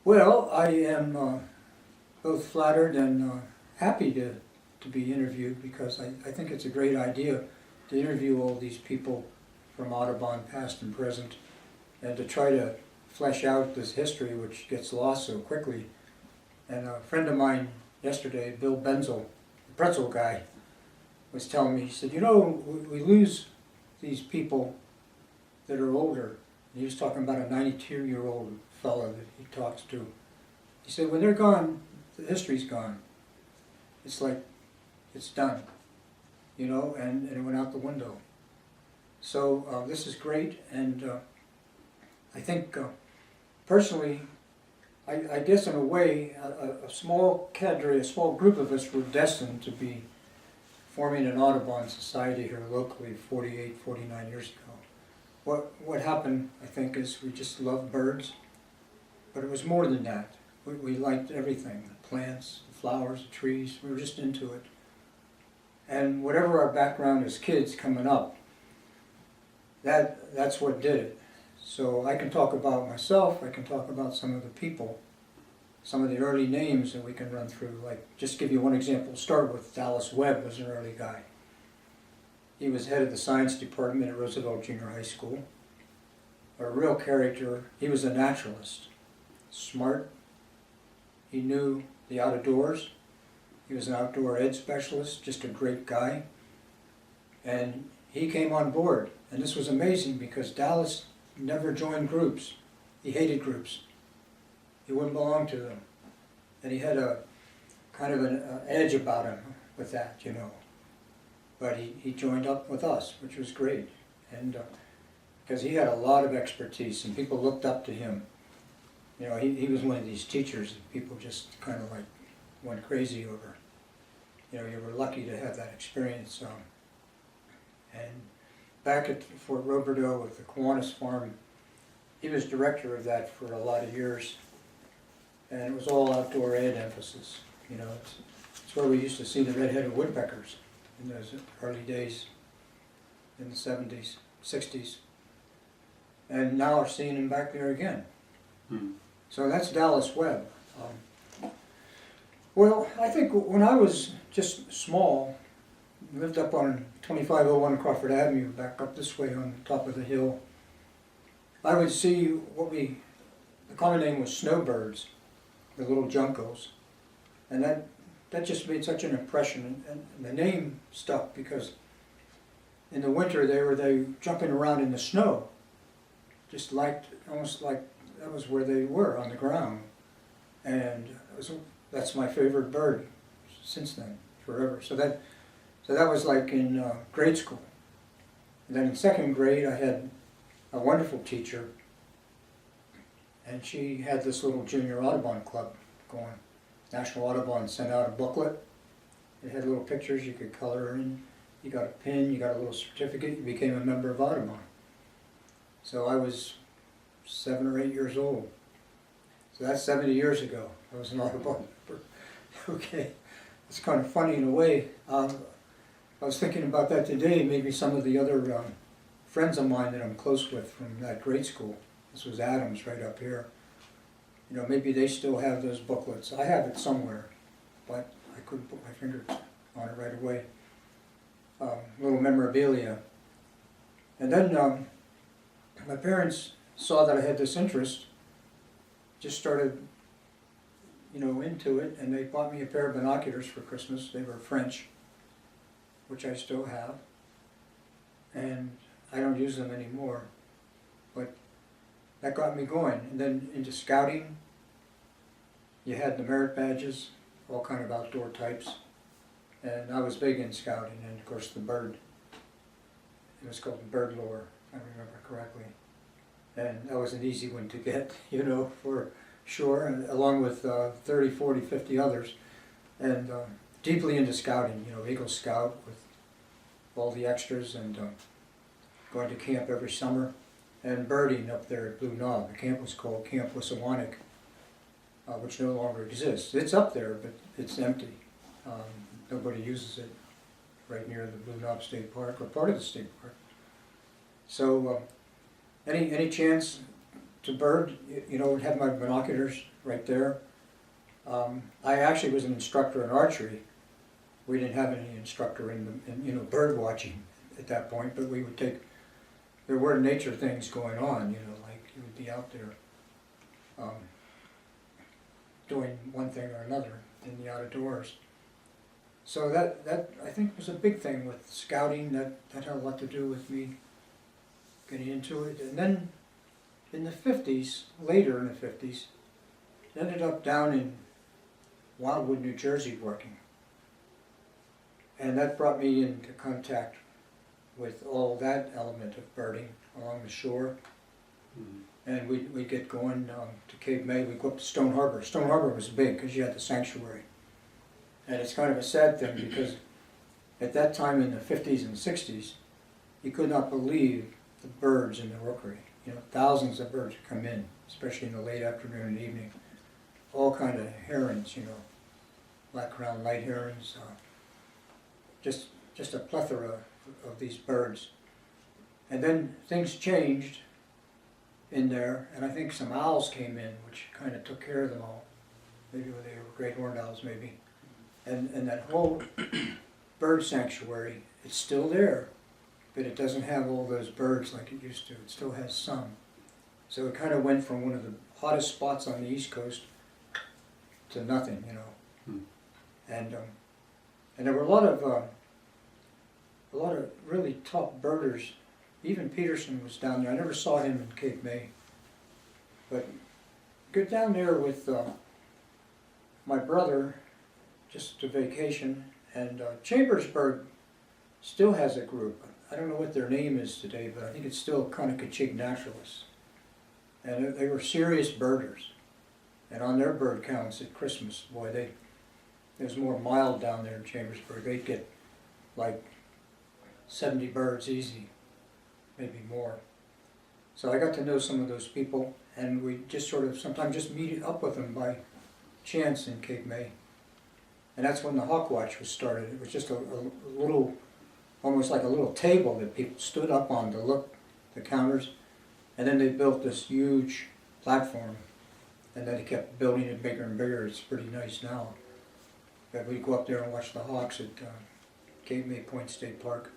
Well, I am both flattered and happy to be interviewed because I think it's a great idea to interview all these people from Audubon, past and present, and to try to flesh out this history which gets lost so quickly. And a friend of mine yesterday, Bill Benzel, the pretzel guy, was telling me, he said, you know, we lose these people that are older. And he was talking about a 92-year-old fellow that he talks to. He said, when they're gone, the history's gone. It's like, it's done, you know, and it went out the window. So this is great, and I think, personally, I guess in a way, a small cadre, a small group of us were destined to be forming an Audubon Society here locally 48, 49 years ago. What happened, I think, is we just loved birds, but it was more than that. We liked everything, the plants, the flowers, the trees, we were just into it. And whatever our background as kids coming up, that's what did it. So I can talk about myself, I can talk about some of the people, some of the early names that we can run through. Like, just give you one example, start with Dallas Webb was an early guy. He was head of the science department at Roosevelt Junior High School. A real character. He was a naturalist, smart. He knew the outdoors. He was an outdoor ed specialist, just a great guy. And he came on board. And this was amazing because Dallas never joined groups. He hated groups. He wouldn't belong to them. And he had a kind of an edge about him with that, you know. But he joined up with us, which was great. And because he had a lot of expertise and people looked up to him. You know, he was one of these teachers that people just kind of like went crazy over. You know, you were lucky to have that experience. And back at Fort Roberdeau with the Kiwanis Farm, he was director of that for a lot of years. And it was all outdoor ed emphasis. You know, it's where we used to see the red-headed woodpeckers in those early days in the 70s, 60s. And now we're seeing them back there again. So that's Dallas Webb. Well, I think when I was just small, lived up on 2501 Crawford Avenue, back up this way on top of the hill, I would see the common name was snowbirds, the little juncos. And that just made such an impression, and the name stuck because in the winter they were jumping around in the snow, just almost like that was where they were, on the ground. And that's my favorite bird since then, forever. So that was like in grade school. And then in second grade I had a wonderful teacher, and she had this little junior Audubon club going. National Audubon sent out a booklet. It had little pictures you could color in. You got a pin, you got a little certificate, you became a member of Audubon. So I was 7 or 8 years old. So that's 70 years ago. I was an Audubon member. Okay, it's kind of funny in a way. I was thinking about that today. Maybe some of the other friends of mine that I'm close with from that grade school. This was Adams right up here. You know, maybe they still have those booklets. I have it somewhere, but I couldn't put my finger on it right away. Little memorabilia. And then my parents saw that I had this interest, just started, you know, into it, and they bought me a pair of binoculars for Christmas. They were French, which I still have, and I don't use them anymore, but that got me going. And then into scouting, you had the merit badges, all kind of outdoor types, and I was big in scouting, and of course the bird, it was called bird lore, if I remember correctly. And that was an easy one to get, you know, for sure, and along with 30, 40, 50 others. And deeply into scouting, you know, Eagle Scout with all the extras, and going to camp every summer. And birding up there at Blue Knob. The camp was called Camp Wissawanik, which no longer exists. It's up there, but it's empty. Nobody uses it right near the Blue Knob State Park, or part of the state park. So any chance to bird, you know, have my binoculars right there. I actually was an instructor in archery. We didn't have any instructor in bird watching at that point, but we would take, there were nature things going on, like you would be out there doing one thing or another in the outdoors. So that I think was a big thing with scouting. That had a lot to do with me getting into it. And then in the 50s, later in the 50s, ended up down in Wildwood, New Jersey working. And that brought me into contact with all that element of birding along the shore. And we'd get going to Cape May. We'd go up to Stone Harbor. Stone Harbor was big because you had the sanctuary. And it's kind of a sad thing because at that time in the 50s and 60s, you could not believe the birds in the rookery. Thousands of birds would come in, especially in the late afternoon and evening. All kind of herons, black-crowned light herons, just a plethora of these birds. And then things changed in there, and I think some owls came in, which kind of took care of them all. Maybe they were great horned owls, maybe. And that whole bird sanctuary, it's still there, but it doesn't have all those birds like it used to. It still has some. So it kind of went from one of the hottest spots on the East Coast to nothing, And there were a lot of really top birders. Even Peterson was down there. I never saw him in Cape May, but go down there with my brother, just to vacation, and Chambersburg still has a group. I don't know what their name is today, but I think it's still Conococheague Naturalists. And they were serious birders. And on their bird counts at Christmas, boy, it was more mild down there in Chambersburg. They'd get like 70 birds easy, maybe more. So I got to know some of those people, and we just sort of sometimes just meet up with them by chance in Cape May. And that's when the Hawk Watch was started. It was just a little, almost like a little table that people stood up on to look the counters. And then they built this huge platform. And then they kept building it bigger and bigger. It's pretty nice now. But we'd go up there and watch the hawks at Cape May Point State Park.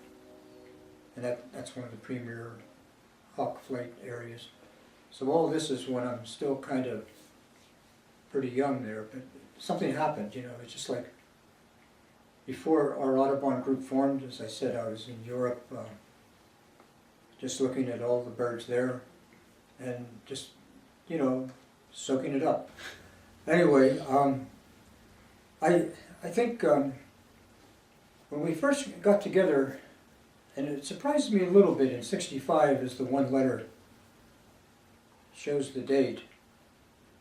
And that's one of the premier hawk flight areas. So all this is when I'm still kind of pretty young there, but something happened, it's just like before our Audubon group formed, as I said, I was in Europe just looking at all the birds there and just, soaking it up. Anyway, I think when we first got together, and it surprised me a little bit, in '65 is the one letter shows the date,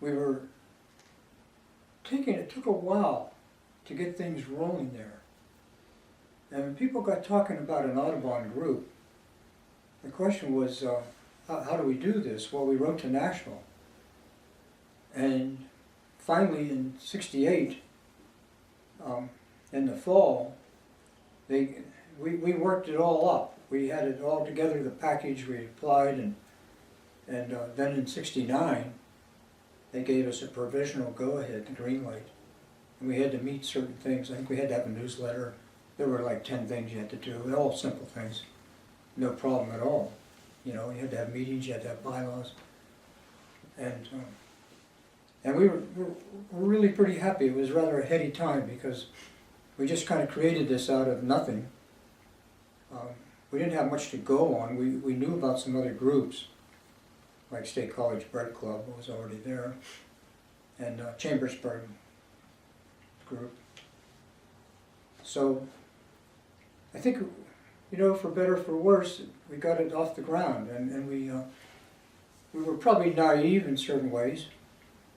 we were it took a while to get things rolling there. And when people got talking about an Audubon group, the question was, how do we do this? Well, we wrote to Nashville. And finally in '68, in the fall, we worked it all up. We had it all together, the package, we applied, and then in '69, they gave us a provisional go-ahead, the green light. And we had to meet certain things. I think we had to have a newsletter. There were like 10 things you had to do, all simple things. No problem at all. You had to have meetings, you had to have bylaws. And we were really pretty happy. It was rather a heady time because we just kind of created this out of nothing. We didn't have much to go on. We knew about some other groups, like State College Bird Club was already there, and Chambersburg group. So I think, for better or for worse, we got it off the ground, and we were probably naive in certain ways,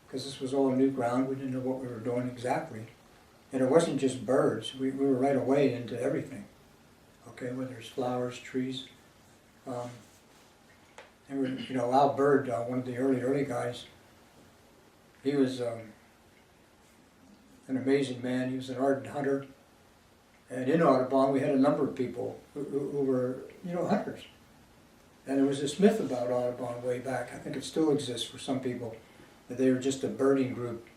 because this was all new ground. We didn't know what we were doing exactly. And it wasn't just birds. We were right away into everything, okay, whether it's flowers, trees. And Al Bird, one of the early guys, he was an amazing man. He was an ardent hunter. And in Audubon, we had a number of people who were, hunters. And there was this myth about Audubon way back. I think it still exists for some people, They were just a birding group,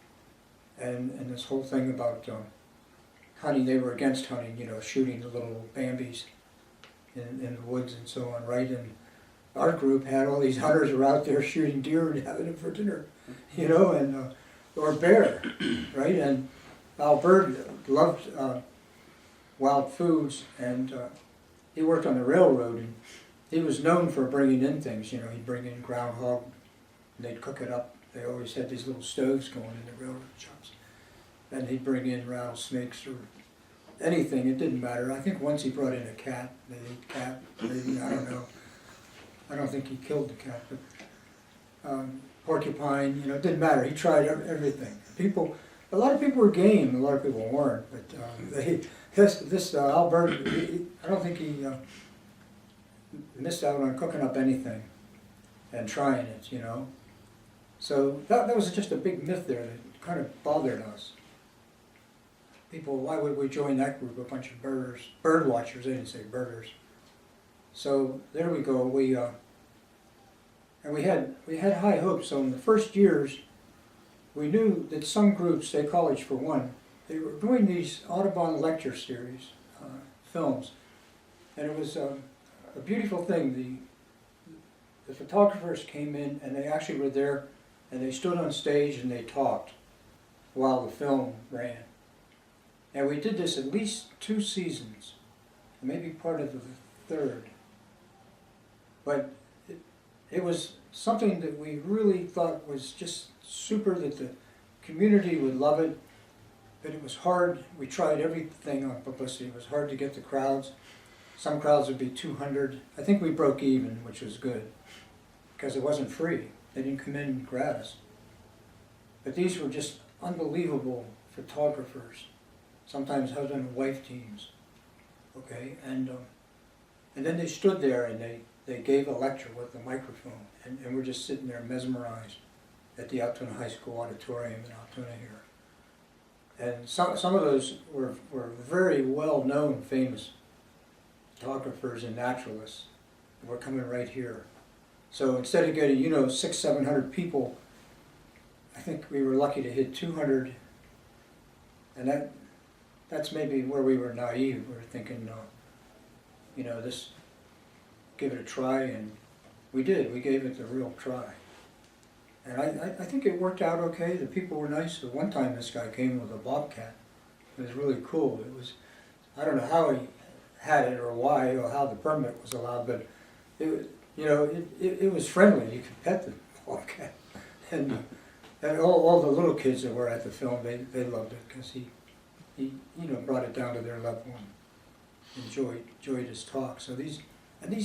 and this whole thing about hunting, they were against hunting, shooting the little Bambis in the woods and so on, right? And our group had all these hunters who were out there shooting deer and having it for dinner, and or bear, right? And Al Bird loved wild foods, and he worked on the railroad, and he was known for bringing in things. He'd bring in groundhog, and they'd cook it up. They always had these little stoves going in the railroad shops, and he'd bring in rattlesnakes or anything. It didn't matter. I think once he brought in a cat. They ate cat. Maybe, I don't know. I don't think he killed the cat, but porcupine. It didn't matter. He tried everything. A lot of people were game. A lot of people weren't. But this Albert, I don't think he missed out on cooking up anything and trying it. So that was just a big myth there that kind of bothered us. People, why would we join that group? A bunch of birders, bird watchers. They didn't say birders. So there we go. And we had high hopes. So in the first years, we knew that some groups, State College for one, they were doing these Audubon lecture series, films, and it was a beautiful thing. The photographers came in, and they actually were there, and they stood on stage and they talked while the film ran. And we did this at least 2 seasons, maybe part of the 3rd. But it was something that we really thought was just super, that the community would love it, but it was hard. We tried everything on publicity. It was hard to get the crowds. Some crowds would be 200. I think we broke even, which was good, because it wasn't free. They didn't come in gratis. But these were just unbelievable photographers, sometimes husband and wife teams, okay? And then they stood there and they gave a lecture with a microphone, and we're just sitting there mesmerized at the Altoona High School auditorium in Altoona here. And some of those were very well-known, famous photographers and naturalists who were coming right here. So instead of getting, 600-700 people, I think we were lucky to hit 200, and that's maybe where we were naive. We were thinking, this, give it a try, and we did. We gave it the real try. And I think it worked out okay. The people were nice. The one time this guy came with a bobcat. It was really cool. It was, I don't know how he had it or why or how the permit was allowed, but it was, it was friendly. You could pet the bobcat. And all the little kids that were at the film, they loved it because he brought it down to their level and enjoyed his talk. So these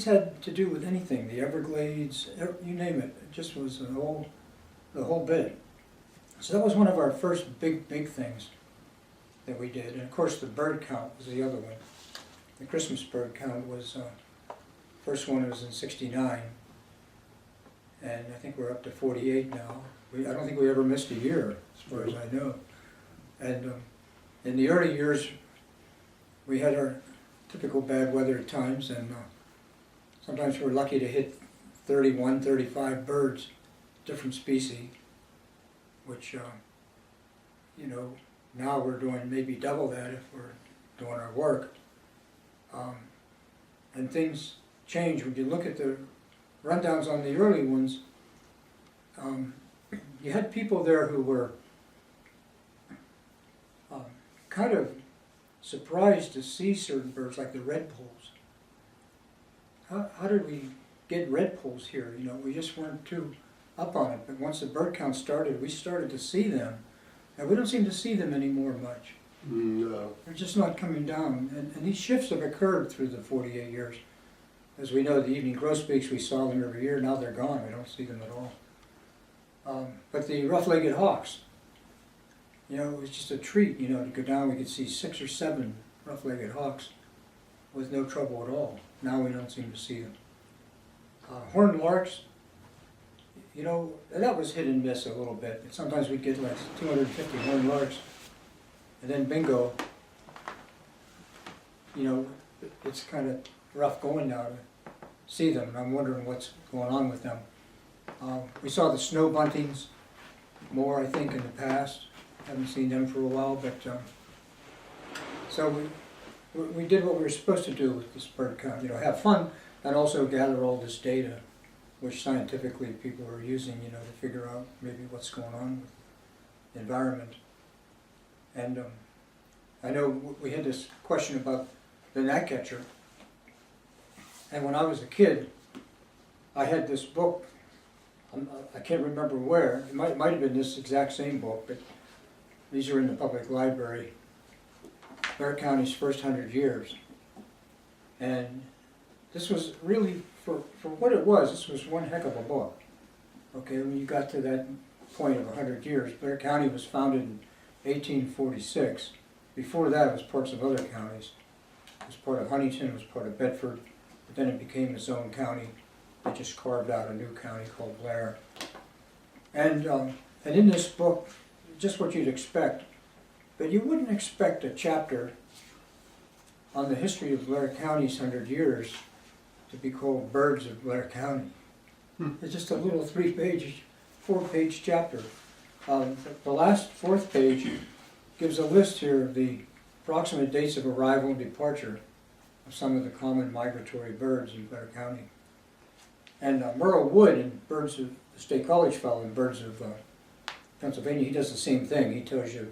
had to do with anything, the Everglades, you name it. It just was the whole bit. So that was one of our first big things that we did. And of course the bird count was the other one. The Christmas bird count was, first one was in '69, and I think we're up to 48 now. I don't think we ever missed a year, as far as I know. And in the early years, we had our typical bad weather at times, and sometimes we were lucky to hit 31, 35 birds, different species, which, now we're doing maybe double that if we're doing our work. And things change. When you look at the rundowns on the early ones, you had people there who were kind of surprised to see certain birds, like the redpolls. How did we get redpolls here? We just weren't too up on it. But once the bird count started, we started to see them. And we don't seem to see them anymore much. No. They're just not coming down. And these shifts have occurred through the 48 years. As we know, the evening grosbeaks, we saw them every year. Now they're gone. We don't see them at all. But the rough-legged hawks, it was just a treat, to go down. We could see 6 or 7 rough-legged hawks with no trouble at all. Now we don't seem to see them. Horned larks, that was hit and miss a little bit. Sometimes we'd get like 250 horned larks, and then bingo, it's kind of rough going now to see them, and I'm wondering what's going on with them. We saw the snow buntings, more, I think, in the past. Haven't seen them for a while, but so we did what we were supposed to do with this bird count. Have fun and also gather all this data, which scientifically people are using, to figure out maybe what's going on with the environment. And I know we had this question about the gnatcatcher. And when I was a kid, I had this book. I can't remember where. It might have been this exact same book, but these are in the public library. Blair County's first 100 years. And this was really, for what it was, this was one heck of a book. Okay, when you got to that point of 100 years, Blair County was founded in 1846. Before that, it was parts of other counties. It was part of Huntington, it was part of Bedford, but then it became its own county. They just carved out a new county called Blair. And in this book, just what you'd expect, but you wouldn't expect a chapter on the history of Blair County's 100 years to be called Birds of Blair County. It's just a little 4-page chapter. The last 4th page gives a list here of the approximate dates of arrival and departure of some of the common migratory birds in Blair County. And Merle Wood in Birds of the State College fellow in Birds of Pennsylvania, he does the same thing. He tells you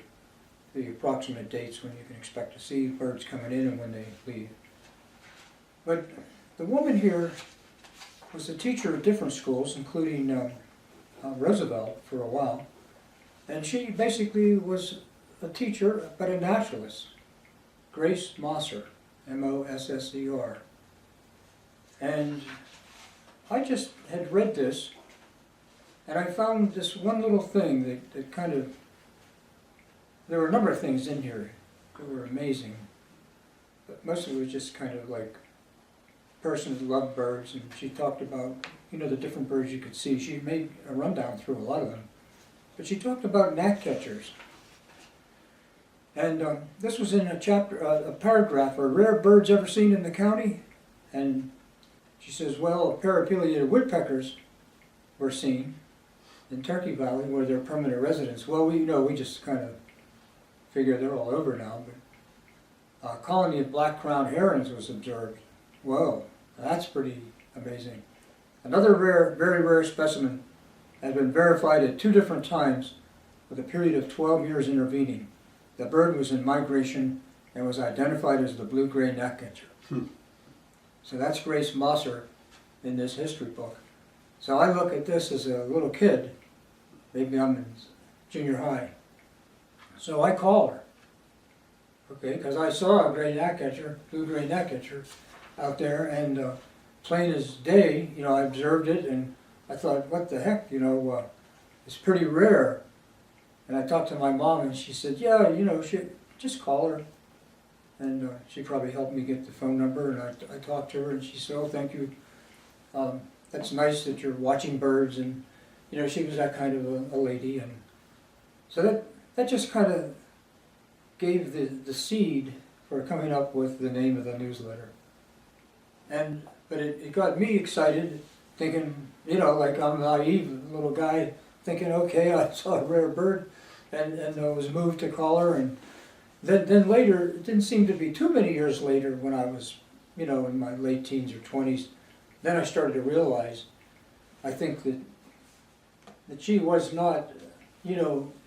the approximate dates when you can expect to see birds coming in and when they leave. But the woman here was a teacher at different schools, including Roosevelt for a while. And she basically was a teacher, but a naturalist. Grace Mosser, M-O-S-S-E-R. And I just had read this, and I found this one little thing that kind of, there were a number of things in here that were amazing, but most of it was just kind of like persons loved birds, and she talked about, the different birds you could see. She made a rundown through a lot of them, but she talked about gnatcatchers. And this was in a chapter, a paragraph, are rare birds ever seen in the county? And she says, well, parapeliated woodpeckers were seen in Turkey Valley, where they're permanent residents. Well, we just kind of figure they're all over now, but a colony of black-crowned herons was observed. Whoa, that's pretty amazing. Another very rare specimen has been verified at 2 different times with a period of 12 years intervening. The bird was in migration and was identified as the blue-gray gnatcatcher. So that's Grace Mosser in this history book. So I look at this as a little kid, maybe I'm in junior high. So I call her, okay, because I saw a gray gnatcatcher, blue-gray gnatcatcher out there, and plain as day, I observed it, and I thought, what the heck, it's pretty rare. And I talked to my mom, and she said, yeah, just call her. And she probably helped me get the phone number, and I talked to her, and she said, oh, thank you. That's nice that you're watching birds, and, she was that kind of a lady. And so that just kind of gave the seed for coming up with the name of the newsletter. But it got me excited, thinking, like I'm naive little guy, thinking, okay, I saw a rare bird, and I was moved to call her. And then later, it didn't seem to be too many years later, when I was, in my late teens or 20s, then I started to realize, I think that she was not,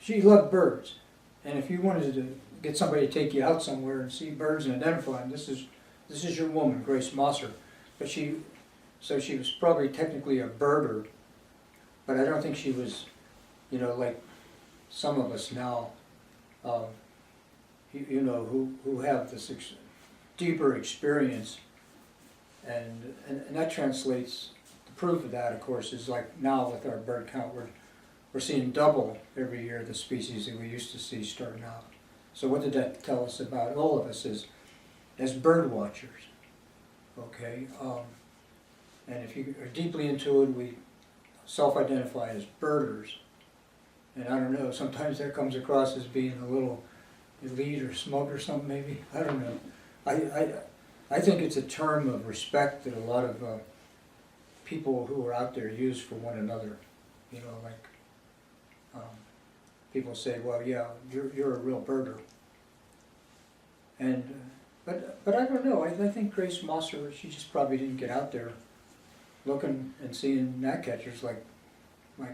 she loved birds. And if you wanted to get somebody to take you out somewhere and see birds and identify them, this is your woman, Grace Mosser. But she was probably technically a birder, but I don't think she was, like some of us now, who have this deeper experience, and that translates. The proof of that, of course, is like now with our bird count, we're seeing double every year the species that we used to see starting out. So what did that tell us about all of us as bird watchers? Okay, and if you are deeply into it, we self-identify as birders, and I don't know, sometimes that comes across as being a little elite or smug or something maybe, I don't know. I think it's a term of respect that a lot of people who are out there use for one another, people say, well, yeah, you're a real birder. And, but I don't know, I think Grace Mosser, she just probably didn't get out there looking and seeing gnatcatchers like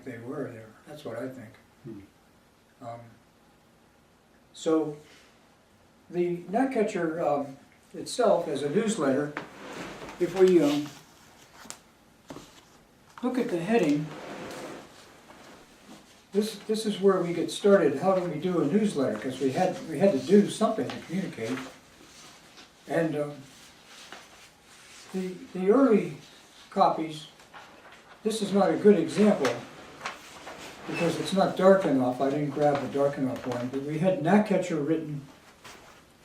they were there. That's what I think. So the gnatcatcher itself as a newsletter, if we look at the heading, this is where we get started. How do we do a newsletter? Because we had to do something to communicate. And the early copies, this is not a good example because it's not dark enough. I didn't grab the dark enough one, but we had gnatcatcher written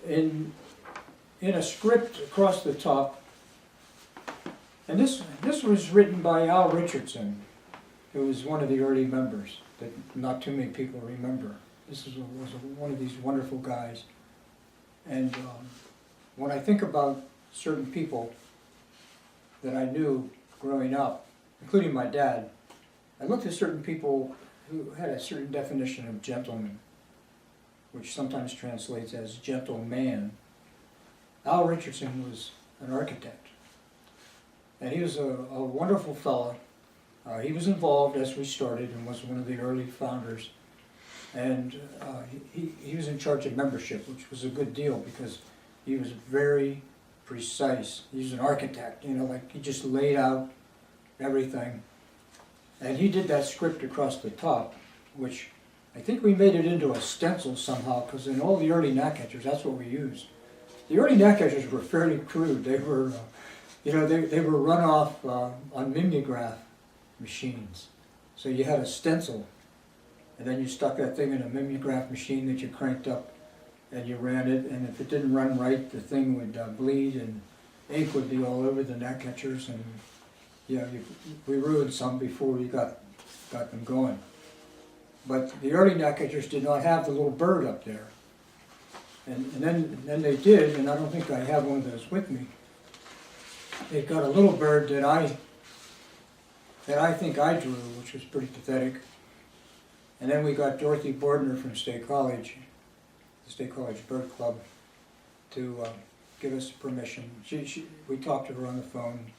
in a script across the top. And this was written by Al Richardson, who was one of the early members that not too many people remember. This was one of these wonderful guys. And when I think about certain people that I knew growing up, including my dad, I looked at certain people who had a certain definition of gentleman, which sometimes translates as gentleman. Al Richardson was an architect, and he was a wonderful fellow. He was involved as we started and was one of the early founders, and he was in charge of membership, which was a good deal because he was very precise. He was an architect, you know, like he just laid out everything. And he did that script across the top, which I think we made it into a stencil somehow, because in all the early gnatcatchers, that's what we used. The early gnatcatchers were fairly crude. They were, they were run off on mimeograph machines. So you had a stencil, and then you stuck that thing in a mimeograph machine that you cranked up, and you ran it, and if it didn't run right, the thing would bleed, and ink would be all over the gnatcatchers, and yeah, we ruined some before we got them going. But the early gnatcatchers did not have the little bird up there. And then they did, and I don't think I have one of those with me. They got a little bird that I think I drew, which was pretty pathetic. And then we got Dorothy Bordner from State College, the State College Bird Club, to give us permission. We talked to her on the phone,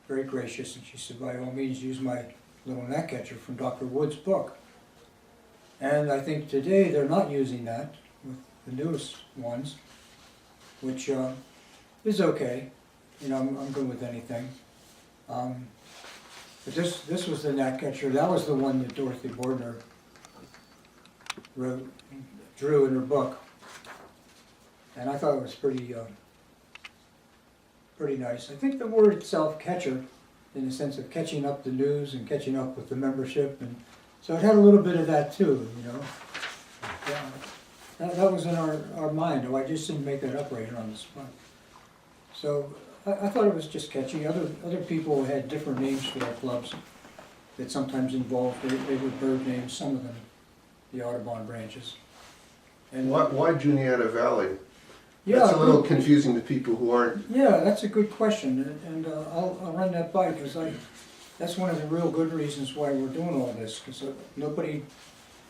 very gracious, and she said, by all means, use my little gnatcatcher from Dr. Wood's book. And I think today they're not using that with the newest ones, which is okay. You know, I'm good with anything. But this was the gnatcatcher. That was the one that Dorothy Bordner drew in her book, and I thought it was pretty nice. I think the word itself, catcher, in the sense of catching up the news and catching up with the membership, and so it had a little bit of that too, you know. Yeah, that was in our mind. Oh, I just didn't make that up right here on the spot. So I thought it was just catchy. Other people had different names for their clubs that sometimes involved, they were bird names, some of them, the Audubon branches. And why Juniata Valley? Yeah, that's a little confusing to people who aren't. Yeah, that's a good question, and I'll run that by, because that's one of the real good reasons why we're doing all this, because nobody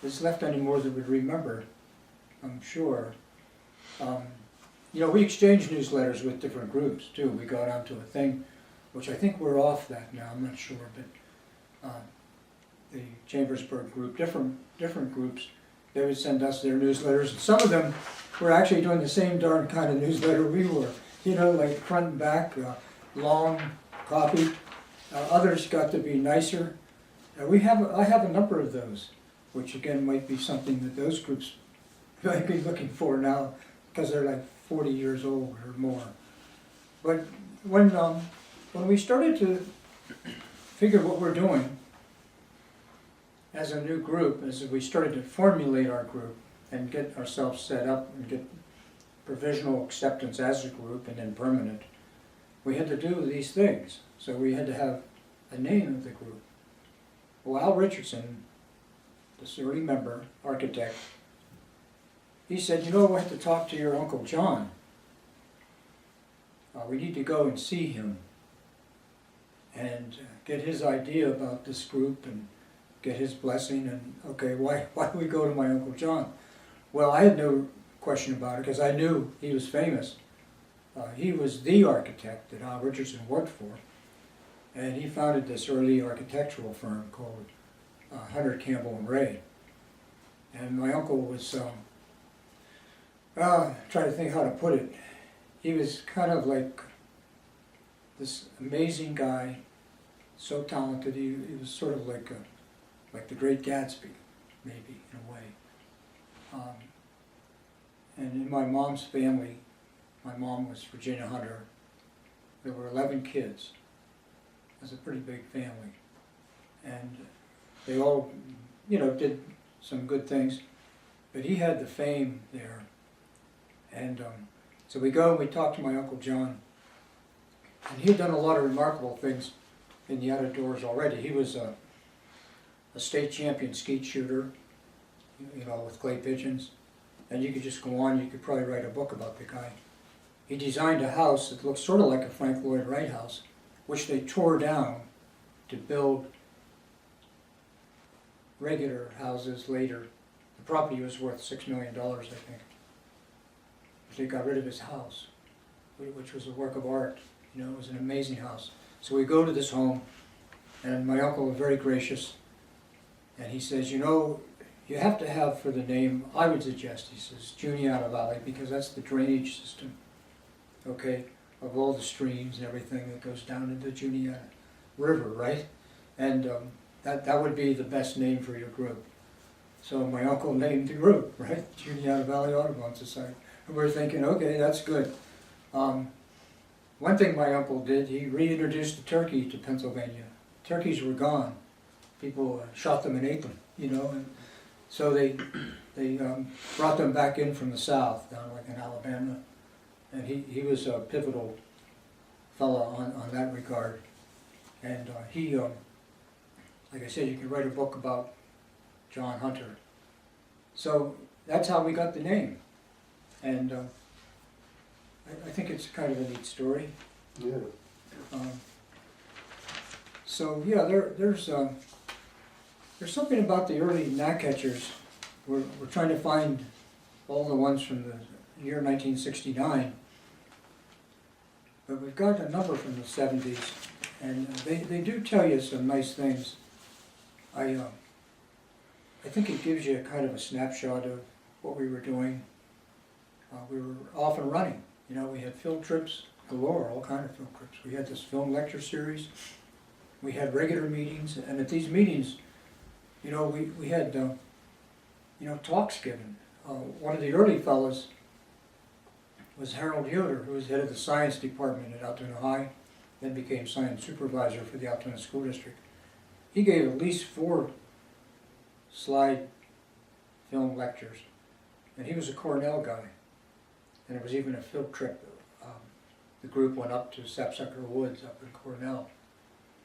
is left anymore that would remember, I'm sure. You know, we exchange newsletters with different groups too. We got onto a thing, which I think we're off that now, I'm not sure, but the Chambersburg group, different groups, they would send us their newsletters, and some of them were actually doing the same darn kind of newsletter we were, you know, like front and back, long copy. Others got to be nicer. I have a number of those, which again might be something that those groups might be looking for now, because they're like 40 years old or more. But when we started to figure what we're doing as a new group, as we started to formulate our group and get ourselves set up and get provisional acceptance as a group and then permanent, we had to do these things. So we had to have a name of the group. Well, Al Richardson, this early member, architect, he said, you know, we have to talk to your Uncle John. We need to go and see him and get his idea about this group and get his blessing, and okay, why do we go to my Uncle John? Well, I had no question about it because I knew he was famous. He was the architect that Al Richardson worked for, and he founded this early architectural firm called Hunter, Campbell and Ray. And my uncle was, trying to think how to put it, he was kind of like this amazing guy, so talented. He was sort of like the Great Gatsby, maybe, in a way. And in my mom's family, my mom was Virginia Hunter. There were 11 kids. It was a pretty big family. And they all, did some good things. But he had the fame there. And so we go and we talk to my Uncle John. And he had done a lot of remarkable things in the outdoors already. He was a state champion skeet shooter, with clay pigeons. And you could just go on, you could probably write a book about the guy. He designed a house that looked sort of like a Frank Lloyd Wright house, which they tore down to build regular houses later. The property was worth $6 million, I think. They got rid of his house, which was a work of art. It was an amazing house. So we go to this home, and my uncle was very gracious, and he says, you have to have for the name, I would suggest, he says, Juniata Valley, because that's the drainage system, okay, of all the streams and everything that goes down into the Juniata River, right? And that would be the best name for your group. So my uncle named the group, right? Juniata Valley Audubon Society. And we're thinking, okay, that's good. One thing my uncle did, he reintroduced the turkey to Pennsylvania. Turkeys were gone. People shot them and ate them, and so they brought them back in from the south, down like in Alabama. And he was a pivotal fellow on that regard. And he, like I said, you could write a book about John Hunter. So that's how we got the name. And I think it's kind of a neat story. Yeah. So yeah, there's something about the early gnatcatchers. We're trying to find all the ones from the year 1969, but we've got a number from the 70s, and they do tell you some nice things. I think it gives you a kind of a snapshot of what we were doing. We were off and running. We had field trips galore, all kind of field trips. We had this film lecture series. We had regular meetings, and at these meetings, we had talks given. One of the early fellows was Harold Yoder, who was head of the science department at Altoona High, then became science supervisor for the Altoona School District. He gave at least 4 slide film lectures, and he was a Cornell guy. And it was even a field trip. The group went up to Sapsucker Woods up in Cornell.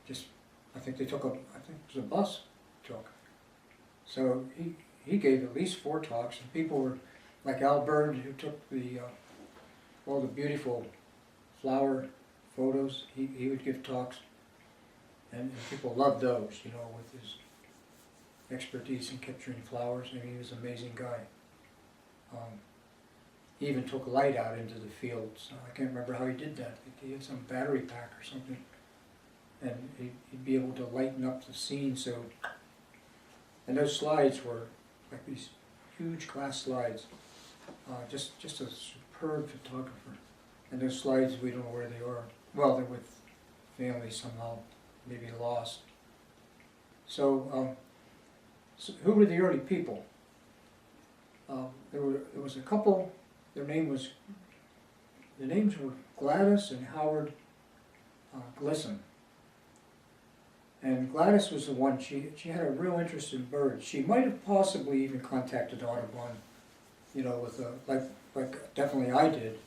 I think it was a bus took. So he gave at least 4 talks, and people were like Al Bird, who took all the beautiful flower photos. He would give talks, and people loved those, with his expertise in capturing flowers. He was an amazing guy. He even took light out into the fields. I can't remember how he did that. I think he had some battery pack or something, and he'd be able to lighten up the scene. And those slides were like these huge glass slides. Just a superb photographer. And those slides, we don't know where they are. Well, they're with families somehow, maybe lost. So who were the early people? There was a couple. Their names were Gladys and Howard Glisson. And Gladys was the one, she had a real interest in birds. She might have possibly even contacted Audubon, with like definitely I did.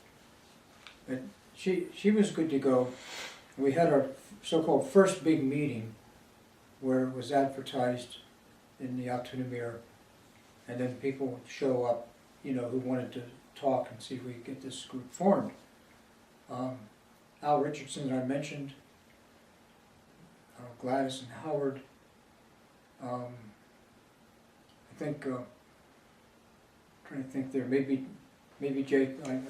But she was good to go. We had our so-called first big meeting where it was advertised in the Altoona Mirror, and then people would show up, who wanted to talk and see if we could get this group formed. Al Richardson, I mentioned, Gladys and Howard. I think, trying to think there, maybe Jake, I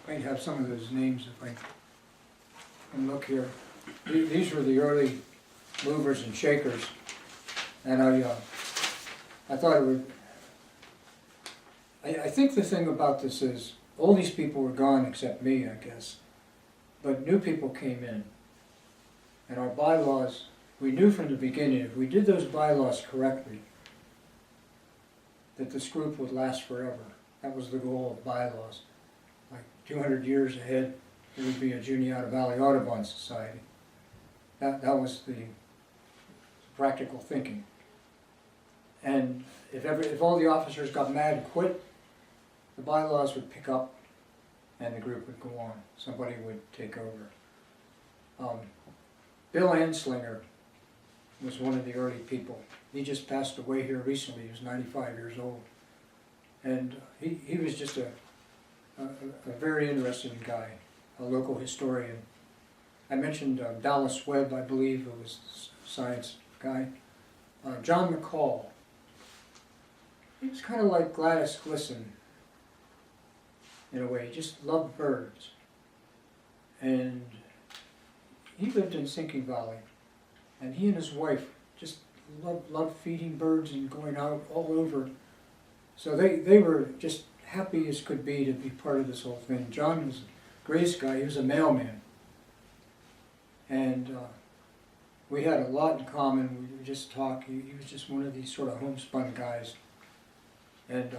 might have some of those names if I can look here. These were the early movers and shakers, and I thought it would, I think the thing about this is, all these people were gone except me, I guess, but new people came in, and our bylaws, we knew from the beginning, if we did those bylaws correctly, that this group would last forever. That was the goal of bylaws. Like 200 years ahead, it would be a Juniata Valley Audubon Society. That was the practical thinking. And if all the officers got mad and quit, the bylaws would pick up and the group would go on. Somebody would take over. Bill Anslinger was one of the early people. He just passed away here recently. He was 95 years old. And he was just a very interesting guy, a local historian. I mentioned Dallas Webb, I believe, who was the science guy. John McCall. He was kind of like Gladys Glisson in a way. He just loved birds. And he lived in Sinking Valley. And he and his wife just loved feeding birds and going out all over. So they were just happy as could be to be part of this whole thing. John was the greatest guy. He was a mailman. And we had a lot in common. We would just talk. He was just one of these sort of homespun guys. And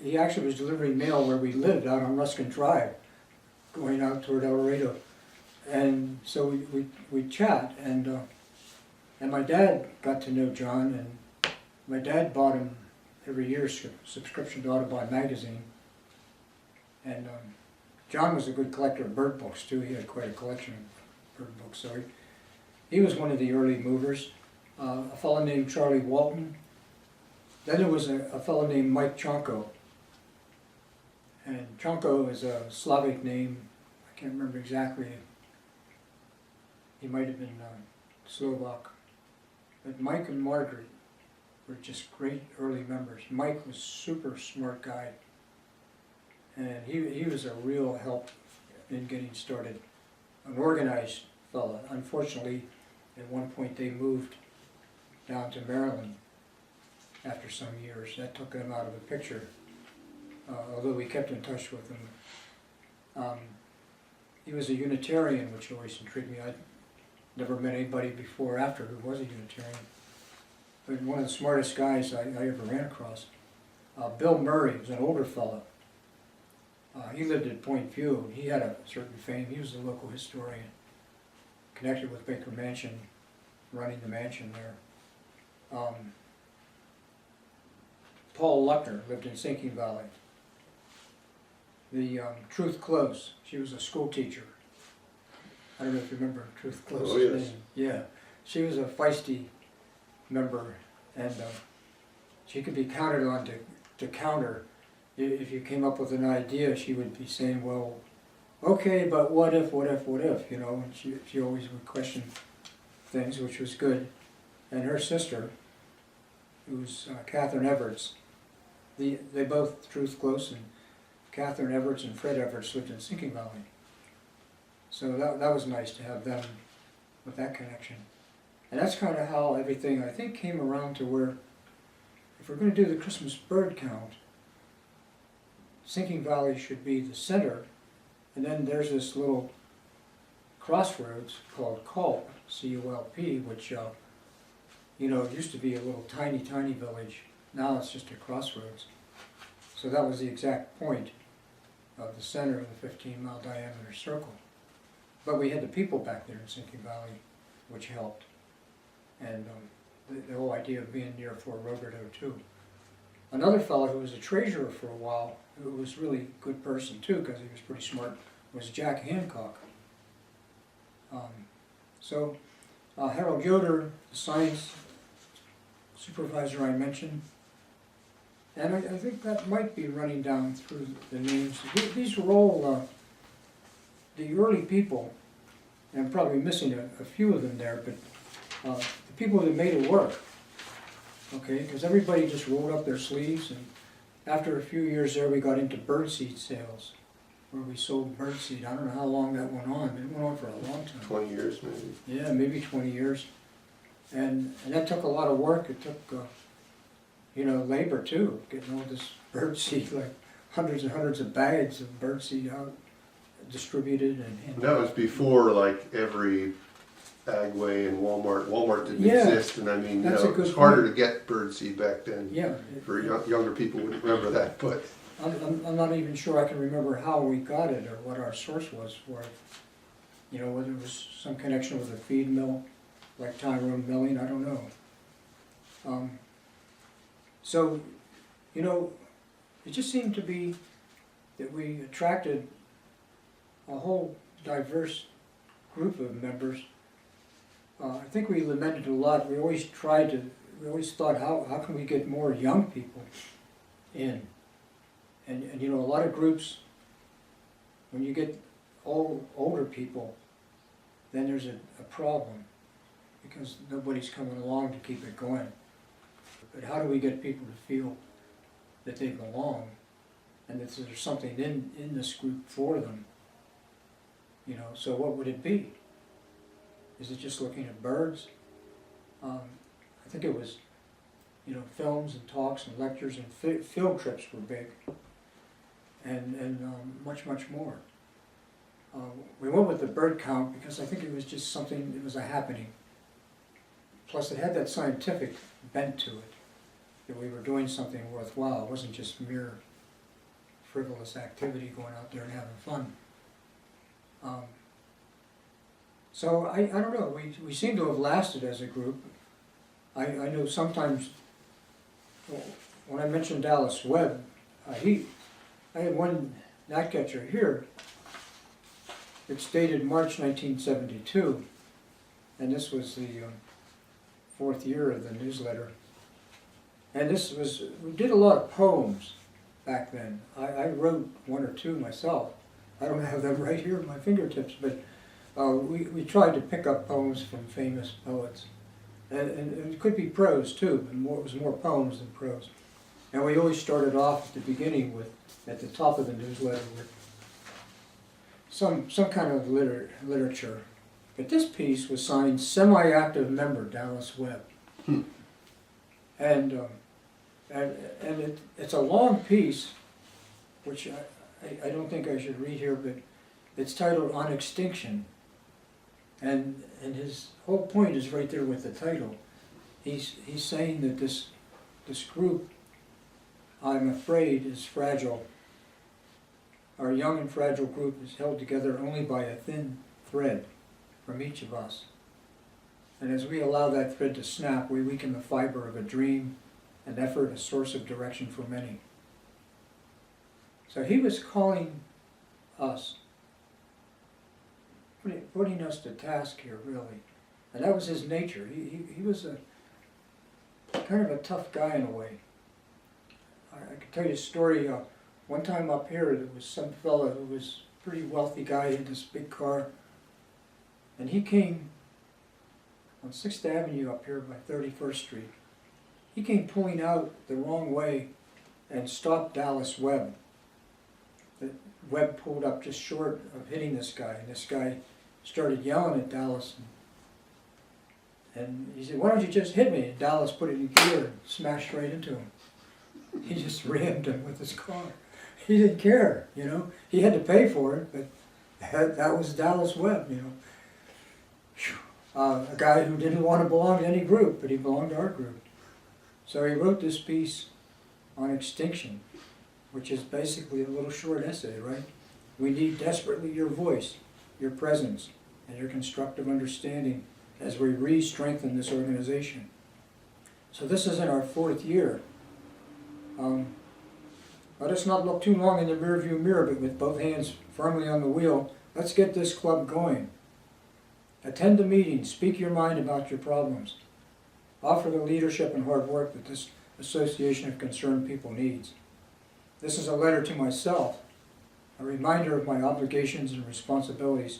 he actually was delivering mail where we lived, out on Ruskin Drive, going out toward El Dorado. And so we'd chat, and my dad got to know John, and my dad bought him every year subscription to Audubon magazine. And John was a good collector of bird books too. He had quite a collection of bird books. So he was one of the early movers. A fellow named Charlie Walton. Then there was a fellow named Mike Chonko. And Chonko is a Slavic name. I can't remember exactly. He might have been Slovak. But Mike and Margaret were just great early members. Mike was a super smart guy. And he was a real help in getting started. An organized fellow. Unfortunately, at one point they moved down to Maryland after some years. That took them out of the picture, although we kept in touch with him. He was a Unitarian, which always intrigued me. I'd never met anybody before or after who was a Unitarian. But one of the smartest guys I ever ran across. Bill Murray was an older fellow. He lived at Point View. He had a certain fame. He was a local historian, connected with Baker Mansion, running the mansion there. Paul Luckner lived in Sinking Valley. The Truth Close, she was a school teacher. I don't know if you remember Truth Close's Oh, yes. name. Yeah, she was a feisty member, and she could be counted on to counter. If you came up with an idea, she would be saying, well, okay, but what if, you know, and she always would question things, which was good. And her sister, who was Catherine Everts, they both, Truth Close and Catherine Everts and Fred Everts, lived in Sinking Valley. So that was nice to have them with that connection. And that's kind of how everything, I think, came around to where, if we're going to do the Christmas bird count, Sinking Valley should be the center, and then there's this little crossroads called Culp, C-U-L-P, which, you know, it used to be a little tiny village. Now it's just a crossroads. So that was the exact point of the center of the 15-mile diameter circle. But we had the people back there in Sinking Valley, which helped. And the whole idea of being near Fort Roberto, too. Another fellow who was a treasurer for a while, who was really a good person, too, because he was pretty smart, was Jack Hancock. Harold Yoder, the science supervisor I mentioned, and I think that might be running down through the names. These were all the early people, and I'm probably missing a few of them there, but the people that made it work. okay? Because everybody just rolled up their sleeves, and after a few years there, we got into birdseed sales, where we sold birdseed. I don't know how long that went on, but it went on for a long time. 20 years maybe. Yeah, maybe 20 years. And that took a lot of work. It took, labor too, getting all this birdseed, like hundreds and hundreds of bags of birdseed out, distributed and That was before like every Agway and Walmart. Walmart didn't Yeah, exist, and I mean, that's a it was good harder point. to get birdseed back then. yeah. For younger people wouldn't remember that, but I'm not even sure I can remember how we got it or what our source was for it. Whether it was some connection with a feed mill, like Tyrone Milling, I don't know. So, it just seemed to be that we attracted a whole diverse group of members. I think we lamented a lot. We always thought, how can we get more young people in? And a lot of groups, when you get older people, then there's a problem, because nobody's coming along to keep it going. But how do we get people to feel that they belong, and that there's something in this group for them? So what would it be? Is it just looking at birds? I think it was, films and talks and lectures and field trips were big, and much more. We went with the bird count because I think it was just something, it was a happening. Plus it had that scientific bent to it, that we were doing something worthwhile. It wasn't just mere frivolous activity going out there and having fun. So I don't know, we seem to have lasted as a group. I know sometimes, when I mentioned Dallas Webb, I had one gnatcatcher here. It's dated March 1972, and this was the 4th year of the newsletter. And we did a lot of poems back then. I wrote one or two myself. I don't have them right here at my fingertips, but we tried to pick up poems from famous poets. And it could be prose too, but it was more poems than prose. And we always started off at the beginning at the top of the newsletter with some kind of literature. But this piece was signed Semi-Active Member Dallas Webb. And it's a long piece, which I don't think I should read here, but it's titled On Extinction. And his whole point is right there with the title. He's saying that this group, I'm afraid, is fragile. Our young and fragile group is held together only by a thin thread from each of us. And as we allow that thread to snap, we weaken the fiber of a dream, an effort, a source of direction for many. So he was calling us, putting us to task here, really. And that was his nature. He was a kind of a tough guy in a way. I could tell you a story. One time up here, there was some fellow who was a pretty wealthy guy in this big car, and he came on 6th Avenue up here by 31st Street. He came pulling out the wrong way and stopped Dallas Webb. The Webb pulled up just short of hitting this guy, and this guy started yelling at Dallas. And he said, "Why don't you just hit me?" And Dallas put it in gear and smashed right into him. He just rammed him with his car. He didn't care, He had to pay for it, but that was Dallas Webb, A guy who didn't want to belong to any group, but he belonged to our group. So he wrote this piece on extinction, which is basically a little short essay, right? We need desperately your voice, your presence, and your constructive understanding as we re-strengthen this organization. So this is in our 4th year. Let us not look too long in the rearview mirror, but with both hands firmly on the wheel, let's get this club going. Attend the meetings, speak your mind about your problems. Offer the leadership and hard work that this association of concerned people needs. This is a letter to myself, a reminder of my obligations and responsibilities,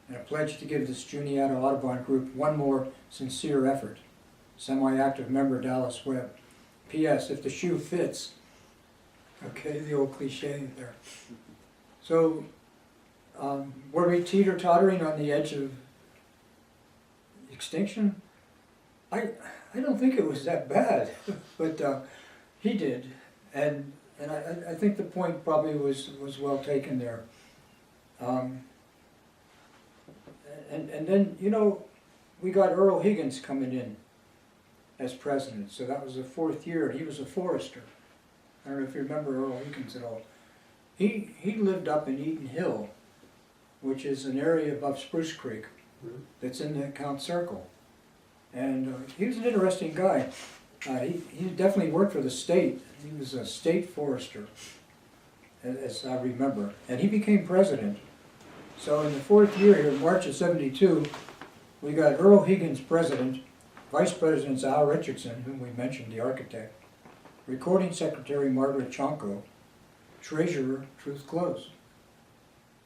and a pledge to give this Juniata Audubon group one more sincere effort. semi-active member Dallas Webb. P.S. If the shoe fits. Okay, the old cliche there. So, were we teeter-tottering on the edge of extinction? I don't think it was that bad, but he did, and I think the point probably was well taken there. And then, you know, we got Earl Higgins coming in as president, so that was the 4th year. He was a forester. I don't know if you remember Earl Higgins at all. He lived up in Eaton Hill, which is an area above Spruce Creek that's in the Count Circle. And he was an interesting guy. He definitely worked for the state. He was a state forester, as I remember. And he became president. So in the 4th year here, March of '72, we got Earl Higgins president, vice presidents Al Richardson, whom we mentioned, the architect, recording secretary Margaret Chonko, treasurer Truth Close.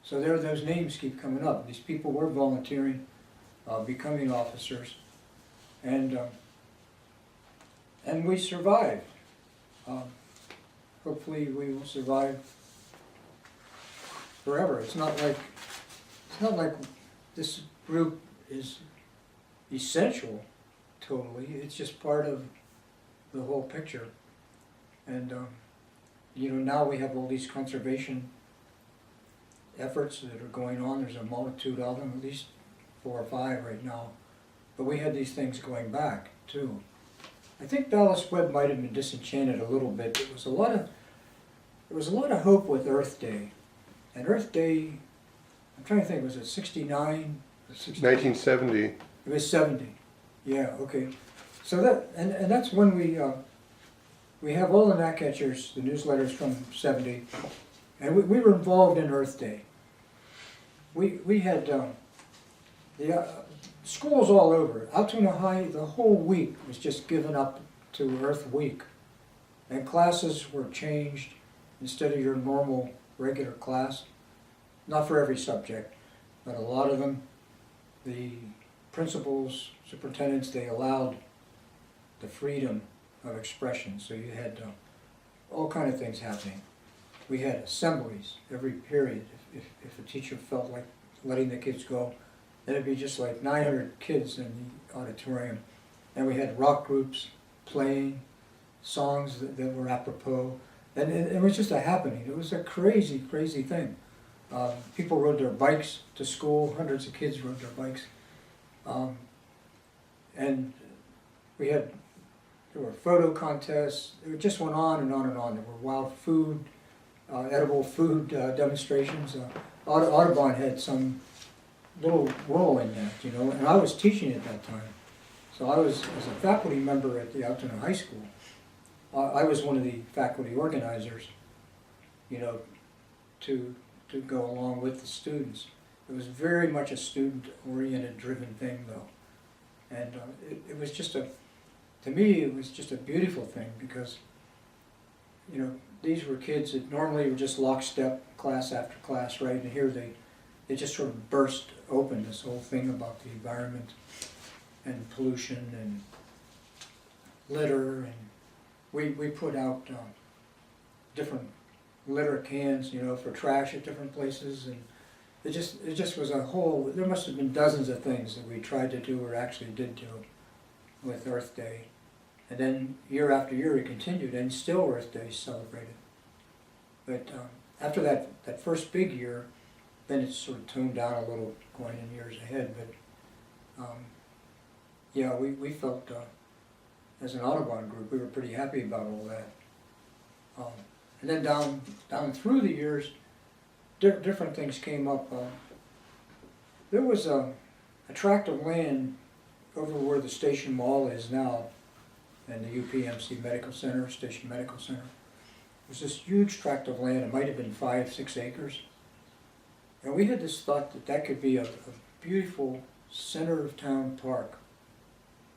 So there, those names keep coming up. These people were volunteering, becoming officers, and we survived. Hopefully, we will survive forever. It's not like this group is essential totally. It's just part of the whole picture. And you know, now we have all these conservation efforts that are going on. There's a multitude of them, at least 4 or 5 right now. But we had these things going back too. I think Dallas Webb might have been disenchanted a little bit. There was a lot of hope with Earth Day, and Earth Day, I'm trying to think, was it 69? 1970. It was 70. Yeah. Okay. So that and that's when we have all the gnatcatchers, the newsletters from '70, and we were involved in Earth Day. We had the schools all over. Altoona High, the whole week was just given up to Earth Week, and classes were changed instead of your normal regular class. Not for every subject, but a lot of them. The principals, superintendents, they allowed the freedom of expression. So you had all kind of things happening. We had assemblies every period. If a teacher felt like letting the kids go, then it'd be just like 900 kids in the auditorium. And we had rock groups playing songs that were apropos. And it was just a happening. It was a crazy, crazy thing. People rode their bikes to school. Hundreds of kids rode their bikes. And there were photo contests. It just went on and on and on. There were wild food, edible food demonstrations. Audubon had some little role in that, you know, and I was teaching at that time. So I was, as a faculty member at the Altoona High School, I was one of the faculty organizers, you know, to go along with the students. It was very much a student-oriented, driven thing, though. And it was just to me, it was just a beautiful thing because, you know, these were kids that normally were just lockstep, class after class, right? And here they just sort of burst open this whole thing about the environment and pollution and litter, and we put out different litter cans, you know, for trash at different places, and it just was a whole. There must have been dozens of things that we tried to do or actually did do with Earth Day, and then year after year it continued, and still Earth Day is celebrated. But after that first big year, then it sort of toned down a little going in years ahead. But yeah, we felt as an Audubon group, we were pretty happy about all that. And then down through the years, different things came up. There was a tract of land over where the Station Mall is now, and the UPMC Medical Center, Station Medical Center. It was this huge tract of land. It might have been 5-6 acres. And we had this thought that could be a beautiful center of town park.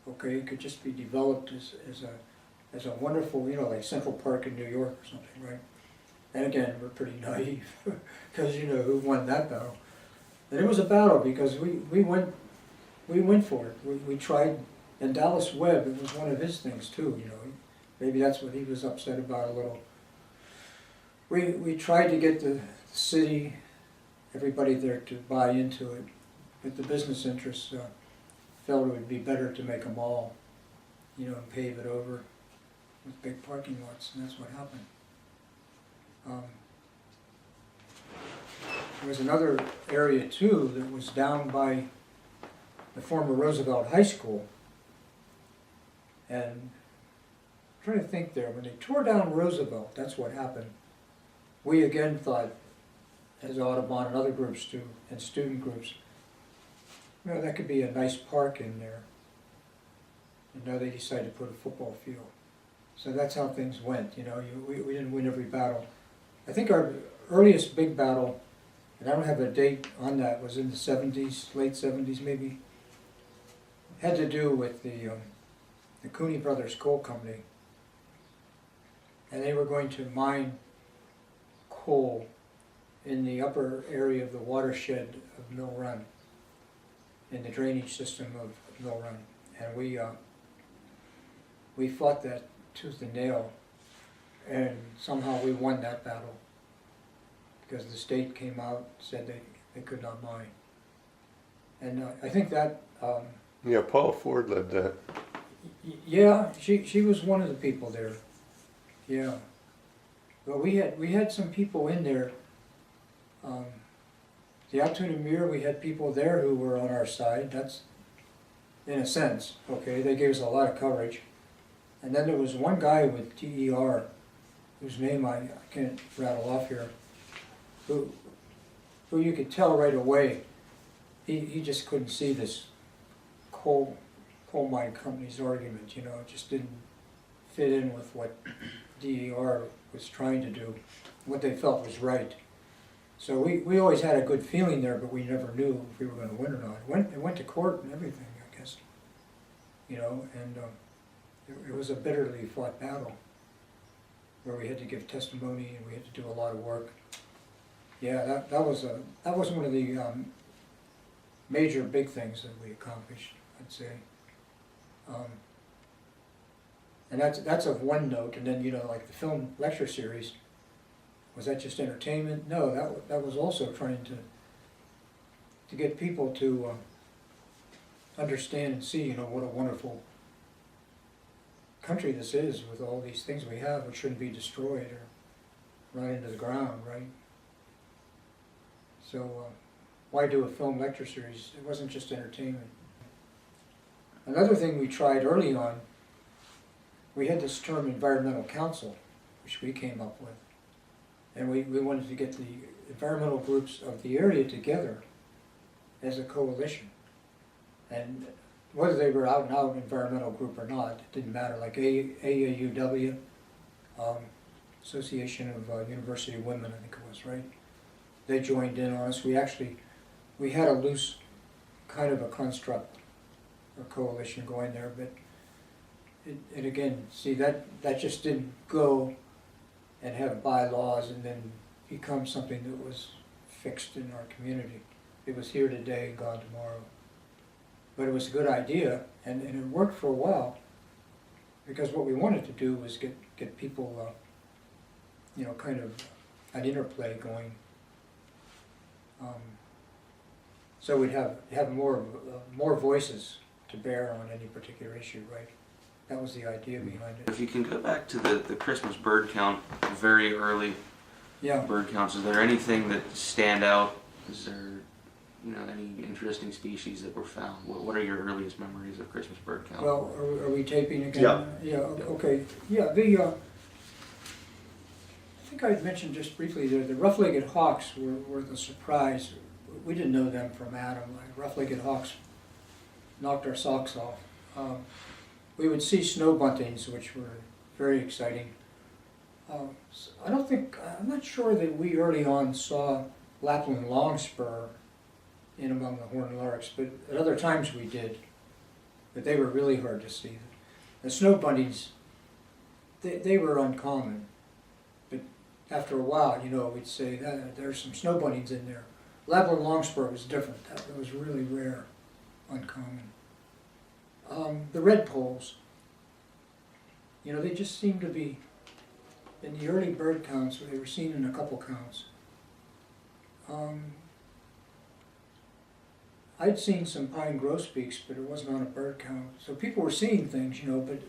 Okay, it could just be developed as a wonderful, you know, like Central Park in New York or something, right? And again, we're pretty naive because, you know, who won that battle? And it was a battle because we went for it. We tried And Dallas Webb, it was one of his things too, you know. Maybe that's what he was upset about a little. We tried to get the city, everybody there to buy into it, but the business interests felt it would be better to make a mall, you know, and pave it over with big parking lots, and that's what happened. There was another area too that was down by the former Roosevelt High School, and I'm trying to think there, when they tore down Roosevelt, that's what happened. We again thought, as Audubon and other groups too, and student groups, you know, that could be a nice park in there. And now they decided to put a football field. So that's how things went, you know, we didn't win every battle. I think our earliest big battle, and I don't have a date on that, was in the 70s, late 70s maybe, had to do with the Cooney Brothers Coal Company. And they were going to mine coal in the upper area of the watershed of Mill Run, in the drainage system of Mill Run. And we fought that tooth and nail, and somehow we won that battle because the state came out and said they could not mine. And I think that Yeah, Paula Ford led that. yeah, she was one of the people there. Yeah, but we had some people in there. The Altoona Mirror, we had people there who were on our side. That's, in a sense, okay. They gave us a lot of coverage. And then there was one guy with DER, whose name I can't rattle off here, who you could tell right away, he just couldn't see this coal mine company's argument, you know. It just didn't fit in with what DER was trying to do, what they felt was right. So we always had a good feeling there, but we never knew if we were going to win or not. It went to court and everything, I guess, you know, and it was a bitterly fought battle where we had to give testimony and we had to do a lot of work. Yeah, that was one of the major big things that we accomplished, I'd say. And that's of one note. And then, you know, like the film lecture series, was that just entertainment? No, that was also trying to get people to understand and see, you know, what a wonderful country this is with all these things we have which shouldn't be destroyed or run into the ground, right? So why do a film lecture series? It wasn't just entertainment. Another thing we tried early on, we had this term environmental council, which we came up with. And we wanted to get the environmental groups of the area together as a coalition. And whether they were out and out environmental group or not, it didn't matter. Like AAUW, Association of University Women, I think it was, right? They joined in on us. We had a loose kind of a construct or coalition going there, but it again, see, that just didn't go and have bylaws and then become something that was fixed in our community. It was here today and gone tomorrow. But it was a good idea, and it worked for a while, because what we wanted to do was get people, you know, kind of an interplay going. So we'd have more voices to bear on any particular issue, right? That was the idea behind it. If you can go back to the Christmas bird count, very early bird counts, is there anything that stand out? Is there, you know, any interesting species that were found? What are your earliest memories of Christmas bird count? Well, are we taping again? Yeah. Yeah, okay. Yeah, I think I mentioned just briefly there, the rough-legged hawks were the surprise. We didn't know them from Adam. Like, rough-legged hawks knocked our socks off. We would see snow buntings, which were very exciting. I'm not sure that we early on saw Lapland longspur in among the horned larks, but at other times we did. But they were really hard to see. The snow buntings, they were uncommon. But after a while, you know, we'd say, there's some snow buntings in there. Lapland longspur was different. That was really rare, uncommon. The redpolls, you know, they just seem to be, in the early bird counts, they were seen in a couple counts. I'd seen some pine grosbeaks, but it wasn't on a bird count. So people were seeing things, you know, but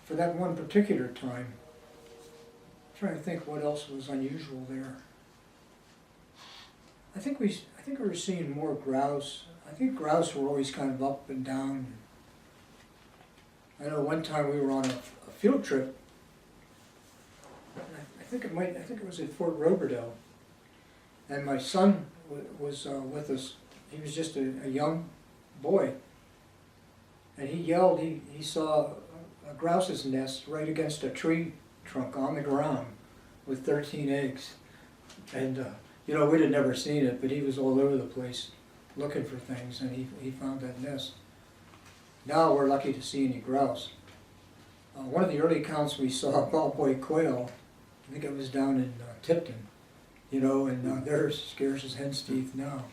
for that one particular time, I'm trying to think what else was unusual there. I think we were seeing more grouse. I think grouse were always kind of up and down. I know one time we were on a field trip. I think it was at Fort Roberdeau, and my son was with us. He was just a young boy, and he yelled. He saw a grouse's nest right against a tree trunk on the ground with 13 eggs, and you know, we'd had never seen it, but he was all over the place looking for things, and he found that nest. Now we're lucky to see any grouse. One of the early counts we saw bobwhite quail. I think it was down in Tipton, you know, and they're as scarce as hen's teeth now.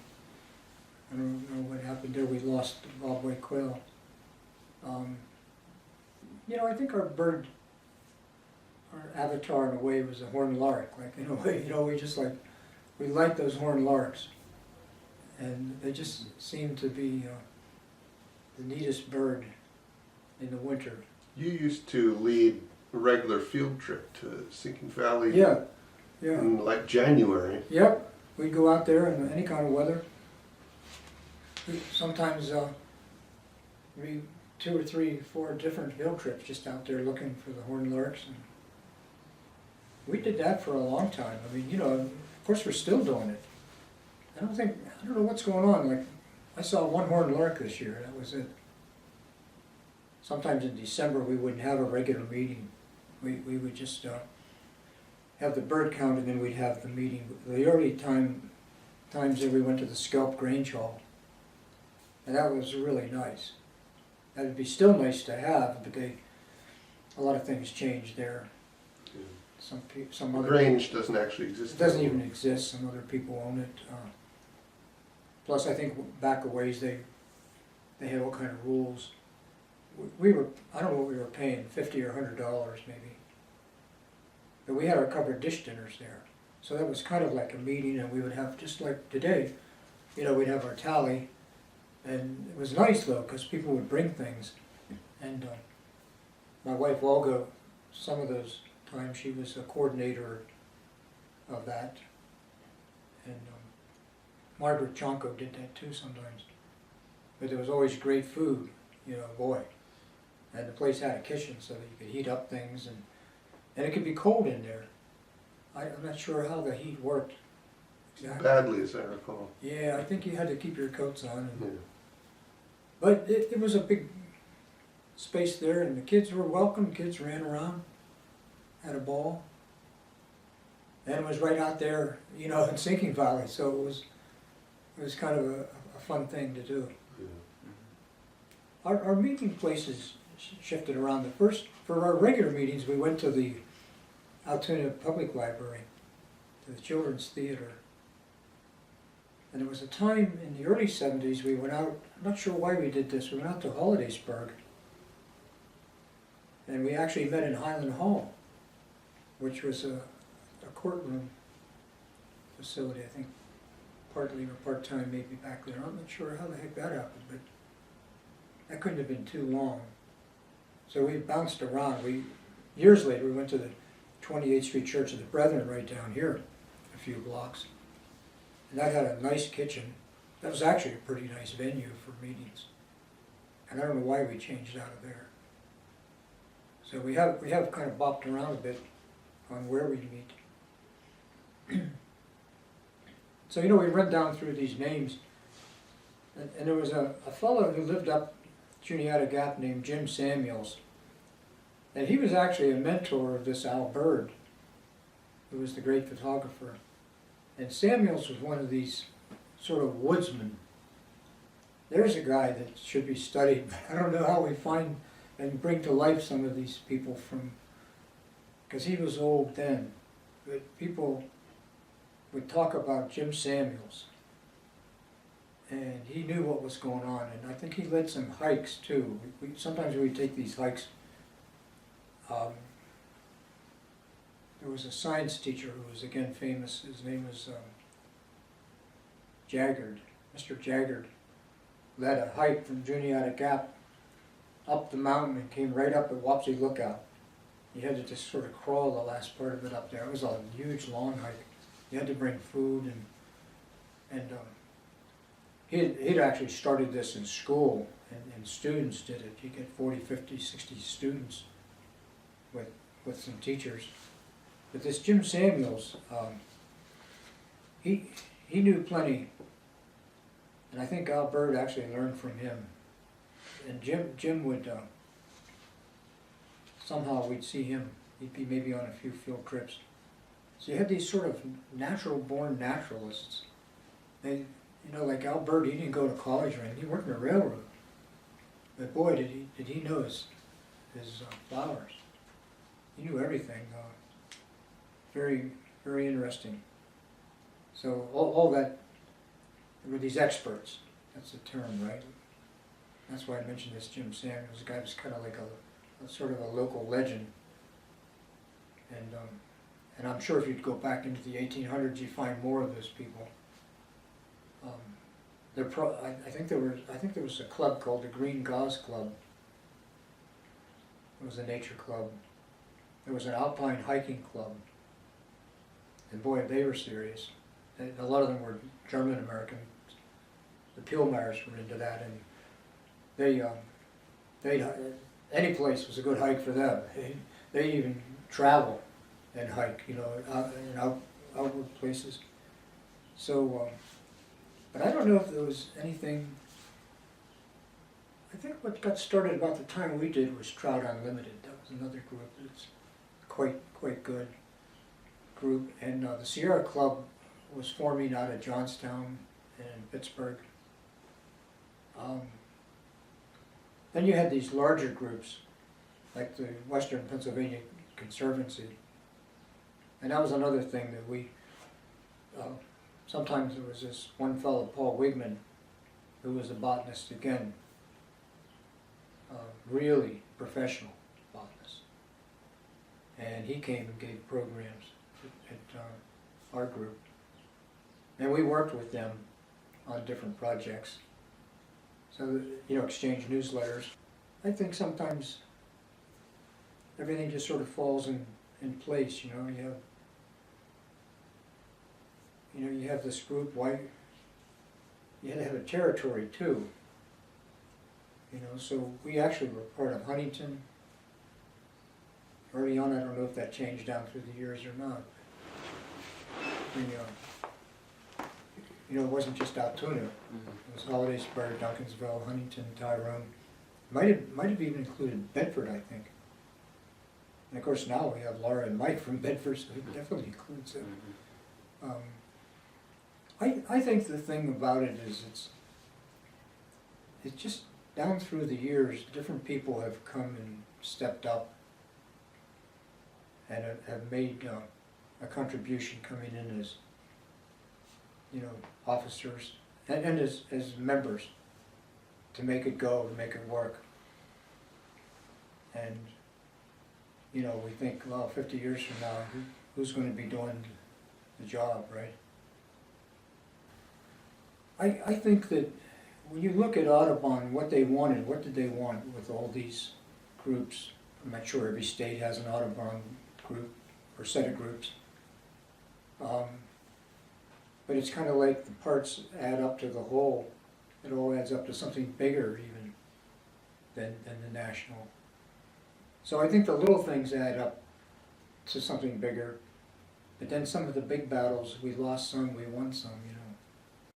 I don't know what happened there. We lost bobwhite quail. You know, I think our avatar in a way was a horned lark. Like, in a way, you know, we like those horned larks, and they just seem to be the neatest bird in the winter. You used to lead a regular field trip to Sinking Valley. Yeah. In like January. Yep, we'd go out there in any kind of weather. Sometimes we 2 or 3, 4 different field trips just out there looking for the horned larks. And we did that for a long time. I mean, you know, of course we're still doing it. I don't know what's going on. Like, I saw one horned lark this year, that was it. Sometimes in December we wouldn't have a regular meeting. We would just have the bird count, and then we'd have the meeting. The early times that we went to the Scalp Grange Hall, and that was really nice. That would be still nice to have, but a lot of things changed there. Yeah. Some The other Grange doesn't actually exist. It doesn't even exist. Some other people own it. Plus, I think back a ways they had all kind of rules. I don't know what we were paying, $50 or $100 maybe. But we had our covered dish dinners there. So that was kind of like a meeting, and we would have, just like today, you know, we'd have our tally. And it was nice though, because people would bring things. And my wife Olga, some of those times she was a coordinator of that. And Margaret Chonko did that too sometimes. But there was always great food, you know, boy. And the place had a kitchen so that you could heat up things, and it could be cold in there. I'm not sure how the heat worked exactly. Badly, as I recall. Yeah, I think you had to keep your coats on. And, Yeah. but it was a big space there, and the kids were welcome. Kids ran around, had a ball. And it was right out there, you know, in Sinking Valley, so it was kind of a fun thing to do. Yeah. Our meeting places shifted around. For our regular meetings, we went to the Altoona Public Library, to the Children's Theater. And there was a time in the early 70s we went out, I'm not sure why we did this, we went out to Hollidaysburg. And we actually met in Highland Hall, which was a courtroom facility, I think, partly or part-time maybe back there. I'm not sure how the heck that happened, but that couldn't have been too long. So we bounced around. Years later, we went to the 28th Street Church of the Brethren right down here, a few blocks. And that had a nice kitchen. That was actually a pretty nice venue for meetings. And I don't know why we changed out of there. So we have kind of bopped around a bit on where we meet. So, you know, we run down through these names. And there was a fellow who lived up Juniata Gap named Jim Samuels. And he was actually a mentor of this Al Bird, who was the great photographer. And Samuels was one of these sort of woodsmen. There's a guy that should be studied. I don't know how we find and bring to life some of these people from, because he was old then. But people would talk about Jim Samuels. and he knew what was going on, and I think he led some hikes too. Sometimes we would take these hikes. There was a science teacher who was again famous. His name was Jaggard. Mr. Jaggard led a hike from Juniata Gap up the mountain and came right up at Wapsie Lookout. You had to just sort of crawl the last part of it up there. It was a huge, long hike. You had to bring food, and he'd actually started this in school, and students did it. You get 40, 50, 60 students with some teachers. But this Jim Samuels, he knew plenty, and I think Al Bird actually learned from him. And Jim would, somehow we'd see him, he'd be maybe on a few field trips. So you had these sort of natural-born naturalists. They, you know, like Al Bird, he didn't go to college or anything, he worked in a railroad. But boy, did he know his flowers. He knew everything. Very, very interesting. So all that, there were these experts, that's the term, right? That's why I mentioned this Jim Samuels. The guy was kind of like a sort of a local legend. And I'm sure if you'd go back into the 1800s, you'd find more of those people. I think there was a club called the Green Gauze Club. It was a nature club. There was an alpine hiking club. And boy, they were serious. A lot of them were German American. The Pillmeyers were into that, and they any place was a good hike for them. They even travel and hike, you know, in outward places. So, but I don't know if there was anything. I think what got started about the time we did was Trout Unlimited. That was another group that's quite good group, and the Sierra Club was forming out of Johnstown and Pittsburgh. Then you had these larger groups, like the Western Pennsylvania Conservancy, and that was another thing that we, sometimes there was this one fellow, Paul Wigman, who was a botanist again, really professional botanist, and he came and gave programs at our group, and we worked with them on different projects. So, you know, exchange newsletters. I think sometimes everything just sort of falls in place, you know. You have this group. Why? You had to have a territory too. You know, so we actually were part of Huntington. Early on, I don't know if that changed down through the years or not. You know, it wasn't just Altoona. It was Holiday Spur, Duncansville, Huntington, Tyrone. Might have even included Bedford, I think. And of course now we have Laura and Mike from Bedford, so it definitely includes it. I think the thing about it is it's just down through the years, different people have come and stepped up and have made a contribution coming in as, you know, officers and as members to make it go, to make it work. And, you know, we think, well, 50 years from now, who's going to be doing the job, right? I think that when you look at Audubon, what they wanted, what did they want with all these groups? I'm not sure every state has an Audubon group or set of groups. But it's kind of like the parts add up to the whole. It all adds up to something bigger even than the national. So I think the little things add up to something bigger. But then some of the big battles, we lost some, we won some, you know.